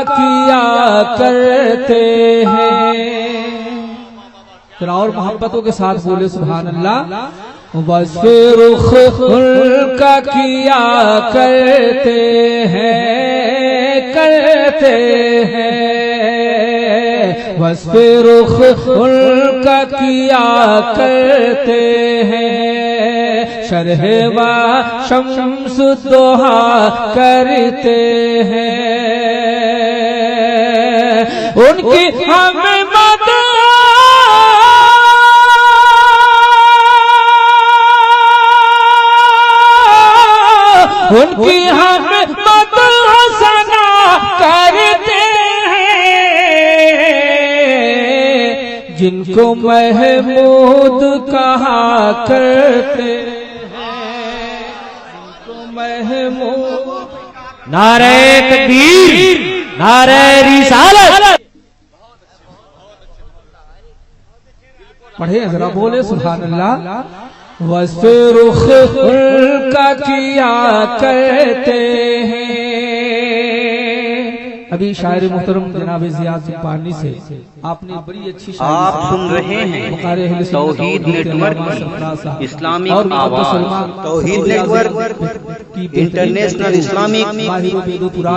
किया करते हैं। फिर और मोहब्बतों के साथ बोले सुभान अल्लाह। वस्फ़े रुख उनका किया करते हैं, करते हैं। वस्फ़े रुख उनका किया करते हैं। शरहवा शम्स दोहा करते हैं। उनकी हमें मदद, उनकी हम मदहसना करते हैं। जिनको महमूद कहा करते हैं, जिनको महमूद। नारे तकबीर, नारे रिसालत। पढ़े जरा, बोले सुभान अल्लाह। वस्फ़े रुख उनका किया करते हैं। अभी शायर मुहतरम जनाब ज़ियाद सुल्तानी से आपने बड़ी अच्छी शायरी आप सुन रहे हैं तौहीद नेटवर्क इस्लामिक आवाज़, Tauheed network international Islamic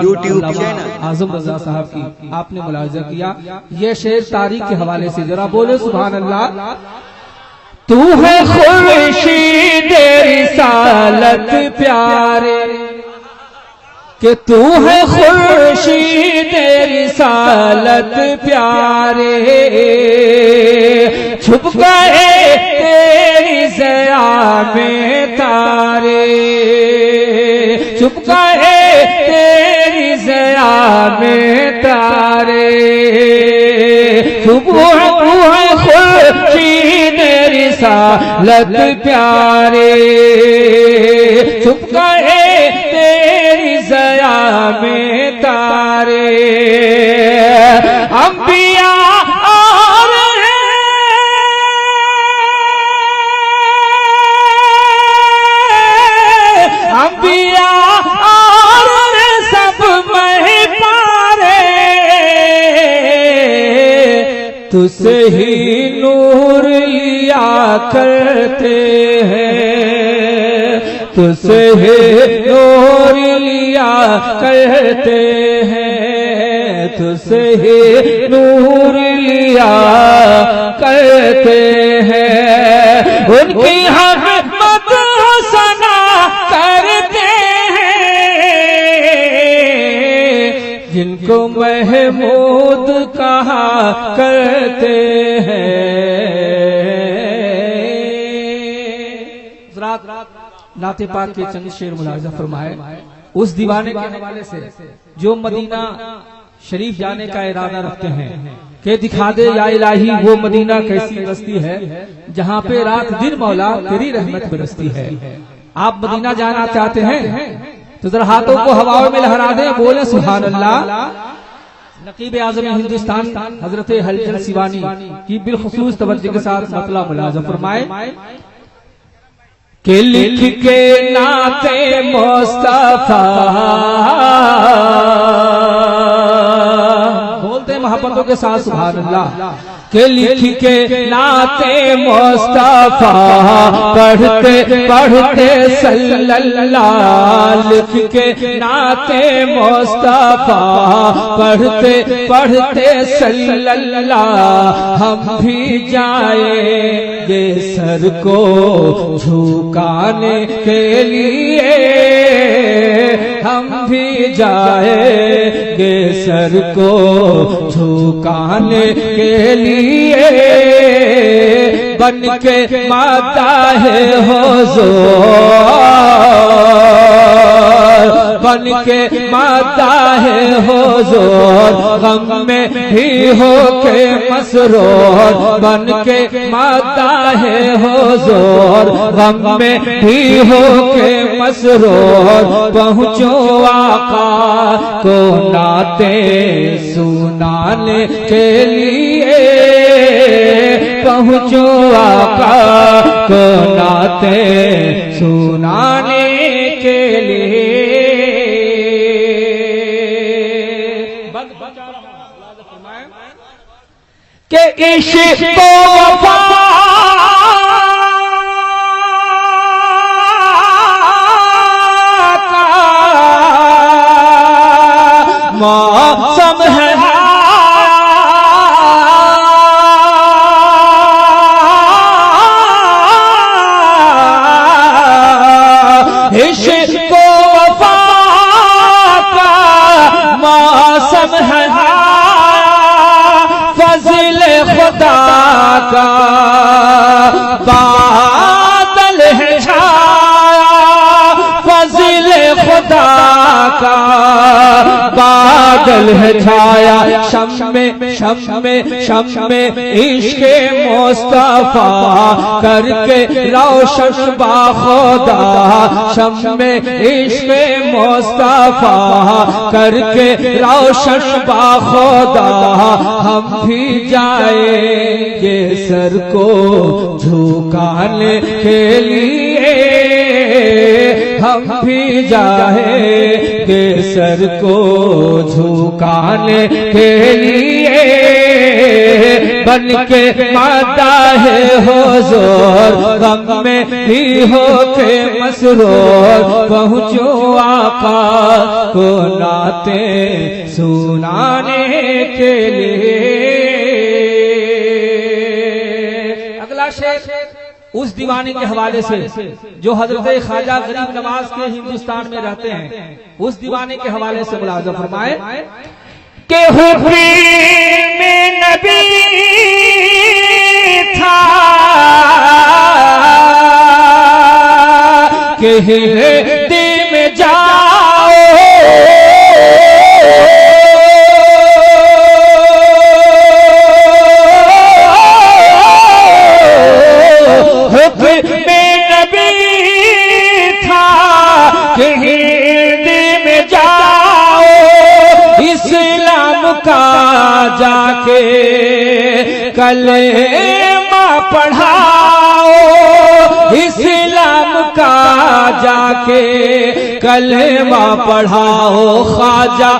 YouTube channel Azam Raza Sahab की आपने मुलाहिज़ा किया। ये शेर तारीख के हवाले से जरा बोले सुभान अल्लाह। तू है खुर्शीद रिसालत प्यारे, कि तू है खुर्शीद रिसालत प्यारे। छुप गए तेरी ज़या में तारे, छुप गए तेरी ज़या में तारे। तू है खुर्शीद रिसालत प्यारे, छुप गए तेरी ज़या में तारे। अंबिया और अंबिया और सब में पारे। तुझसे ही नूर लिया करते हैं, तुझसे ही नूर लिया करते हैं, तुझसे ही नूर लिया करते हैं। उनकी हम मदहसना करते हैं। जिनको महमूद कहा करते हैं। नाते पाक के चंद शेर मुलाहिज़ा फरमाए। उस दीवाने के हवाले से जो मदीना शरीफ जाने का इरादा रखते हैं कि दिखा दे या इलाही वो मदीना कैसी बस्ती है जहाँ पे रात दिन मौला तेरी रहमत बरसती है। आप मदीना जाना चाहते हैं तो जरा हाथों को हवाओं में लहरा दें, बोले सुभान अल्लाह। नकीब आज़म हिंदुस्तान हजरत हलचल सिवानी की बिलखुसूस तवज्जो के साथ मतला मुलाहिज़ा फरमाए कि लिख के नाते मुस्तफा, बोलते मोहब्बतों के साथ सुभान अल्लाह। कि लिख के नाते मुस्तफा, पढ़ते पढ़ते सल्लल्लाह। लिख के नाते मुस्तफा, पढ़ते पढ़ते सल्लल्लाह। हम भी जाएंगे सर को झुकाने के लिए, हम भी जाएंगे सर को झुकाने के लिए। बन के माता है हुज़ूर, बन के माता है हुज़ूर। गम में भी हो के मसरूर, बन के माता है हुज़ूर। गम में भी हो के मसरूर। पहुँचो आका को नाते सुनाने के लिए, पहुँचो आका को नाते सुनाने के लिए। बन के इश्क को वफा मौसम है इश्क को वफा का मौसम है फज़ल खुदा का बादल है छाया फज़ल खुदा का बादल है छाया शम में इश्क़ मुस्तफ़ा करके रोशन बाखुदा शम में इश्क़ मुस्तफ़ा करके रोशन बाखुदा हम भी जाएंगे सर को झुकाने के लिए हम भी जाएंगे सर को झुकाने के लिए बन के माता है हुज़ूर गम में भी हो के मसरूर पहुँचो आका को नाते सुनाने के लिए। अगला शेर उस दीवाने के हवाले से जो हजरत ख्वाजा गरीब नवाज के हिंदुस्तान में रहते हैं, उस दीवाने के हवाले से मुलाज़ा फरमाए के हुक्म में नबी था के हिंदी में जाओ जाके कलेमा पढ़ाओ इस्लाम का जाके कलेमा पढ़ाओ ख्वाजा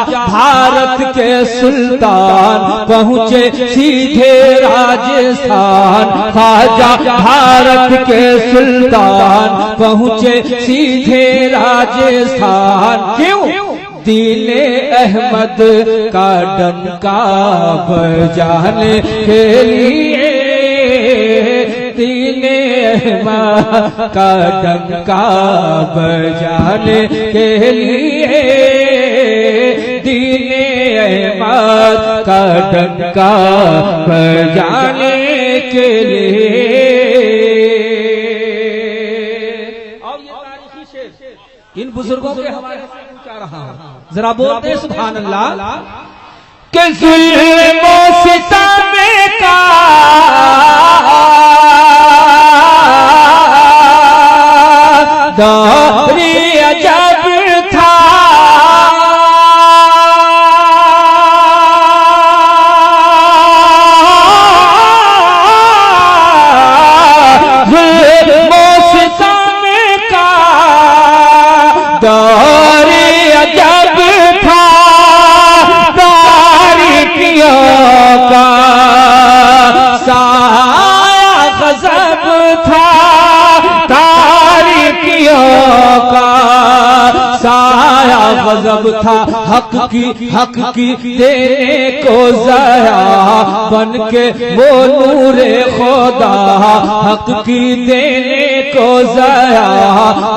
भारत के सुल्तान पहुँचे सीधे राजस्थान ख्वाजा भारत के सुल्तान पहुँचे सीधे राजस्थान क्यों दीने अहमद का डंका बजाने के लिए दीने अहमद का डंका बजाने के लिए दीने अहमद का डंका बजाने के लिए। और ये तारीखी शेर इन बुजुर्गों के हवाले से रहा जरा बोलते सुभान अल्लाह के जुल्म सितम का दौर अजब था जुल्म सितम का दौर अजब था तारीकियों का साया गजब था तारीकियों का साया गजब था हक की देने को ज़या बन के वो नूरे खुदा हक की देने को ज़या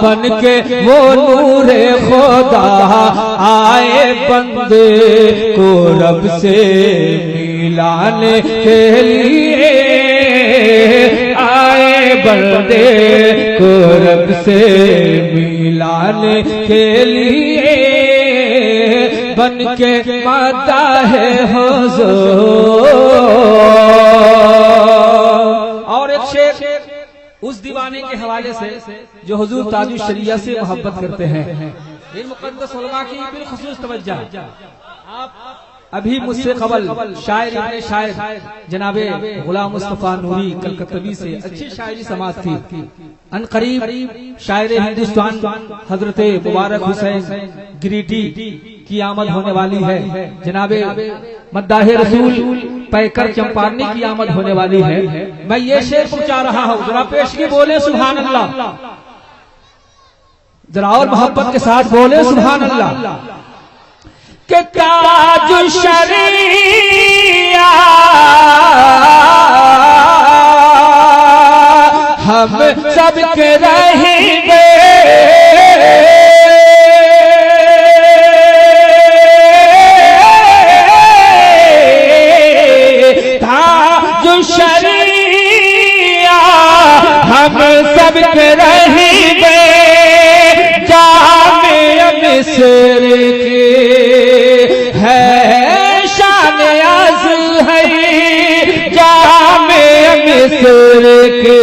बन के वो नूरे खुदा आए बंदे को रब से मिलाने के लिए आए बंदे को रब से मिलाने के लिए बन के माता है हुज़ूर। और एक शेर उस दीवाने के हवाले से जो हुजूर ताजुश शरिया से मोहब्बत करते हैं इन मुक़द्दस उलमा की बिलखुसूस तवज्जो। आप अभी मुझसे कबल शायर इब्ने शायर जनाबे गुलाम मुस्तफा नूरी कलकत्तवी से अच्छी शायरी समाज थी। अन करीब शायर हिंदुस्तान हजरत मुबारक हुसैन गिरिटी की आमद होने वाली है। जनाबे मद्दाहे रसूल पैकर चंपारनी की आमद होने वाली है। मैं ये शेर पहुंचा रहा हूँ, जरा पेश की बोले सुभान अल्लाह, जरा और मोहब्बत के साथ बोले सुभान अल्लाह। के ताज शरिया हम सबके रहेंगे, हम सब के रहेंगे, जामे मिस्र के है शान अज़ है, जामे मिस्र के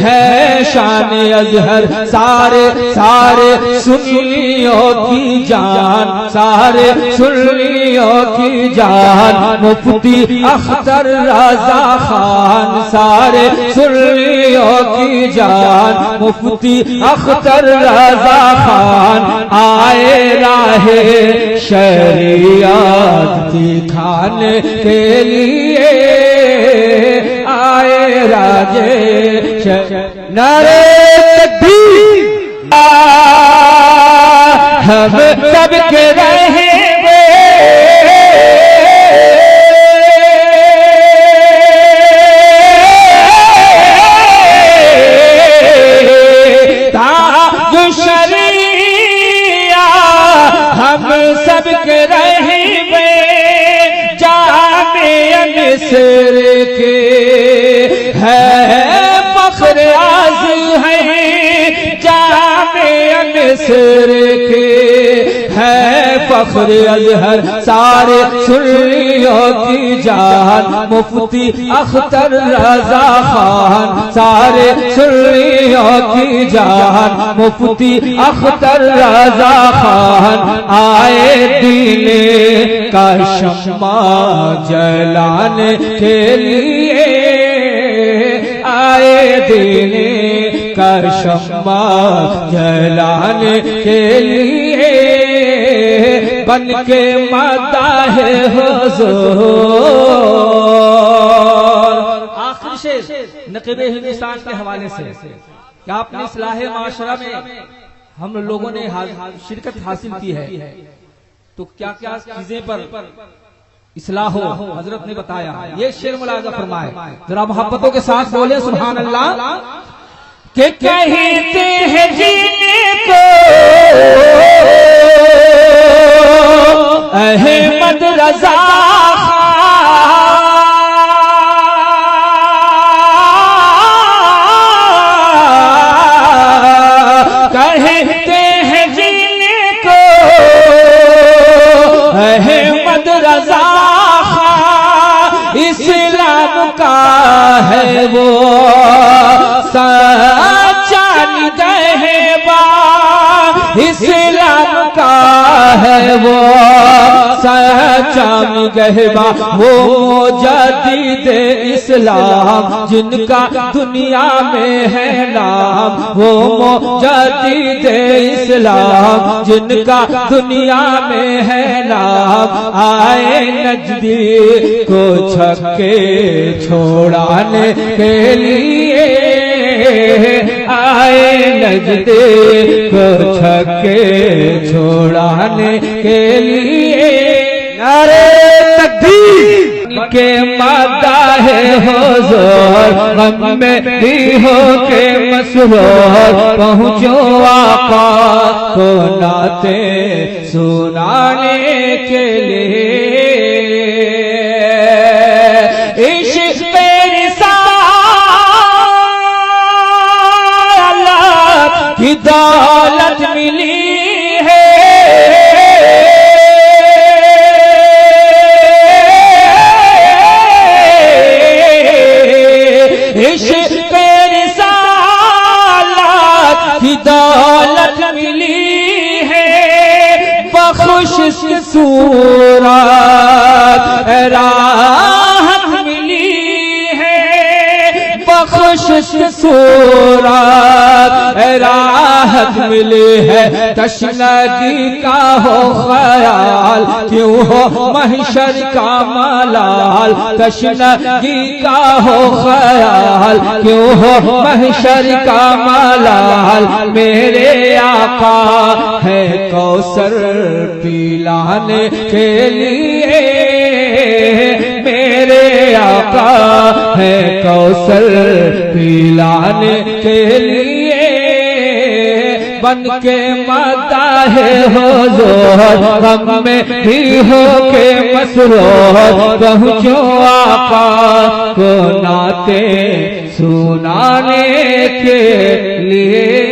है शान अज़हर। सारे सारे सुन्नियों की जान, सारे सुन्नियों की जान, मुफ्ती अख्तर रज़ा खान, सारे सुन्नियों की जान, मुफ्ती अख्तर रज़ा खान आए राहे शरीयत दिखाने के लिए, आए राजे नारे तकबीर, हम सब के रहेंगे, ताज शरिया हम सब के रहेंगे, जामे मिस्र के है फख्र आज़ है, जामे मिस्र के है फख्र अज़हर। सारे सुन्नियों की जान, मुफ्ती अख्तर रज़ा खान, सारे सुन्नियों की जान, मुफ्ती अख्तर रज़ा खान आए दीन का शम्मा जलाने के लिए, आए दीन का शम्मा जलाने के लिए, बन के मदाहे हुज़ूर। आखिरी शेर नक़ीबे हिंदुस्तान के हवाले से कि आपने इस्लाहे माशरा में हम लोगों ने शिरकत हासिल की है, तो क्या क्या चीजें पर इस्लाह हो हजरत ने बताया। ये शेर मुलाज़ा फरमाए, जरा मोहब्बतों के साथ बोले सुभान अल्लाह। के कहते हैं जीने को अहमद रज़ा कहते हैं जीने को अहमद रज़ा, इस्लाम का है वो सच्चा निगहबा, इस्लाम का है वो सच्चा निगहबा, वो मुजद्दिद इस्लाम जिनका दुनिया में है नाम, वो मुजद्दिद इस्लाम जिनका दुनिया में है नाम, आए नजदी को छक्के छोड़ाने के लिए, आए नजदी को छक्के छोड़ाने के लिए, नारे तकबीर के मदाहे हुज़ूर, गम में भी हो के मसरूर, पहुँचो आका को नाते सुनाने के लिए, इश्क़ रिसालत की दौलत मिली है, इश्क़ रिसालत की दौलत मिली है, बख़्शिश सूरत राहत मिली है, बख़्शिश सूरत राहत मिली है, तशनगी का हो ख़याल क्यों हो महशर का मलाल, तशनगी का हो ख्याल, क्यों हो महशर का मलाल, मेरे आका है कौसर पिलाने के लिए, मेरे आका है कौसर पिलाने के लिए, बन के माता है हुजूर गम में ही हो के मसरूर, पहुँचो आका को नाते सुनाने के लिए।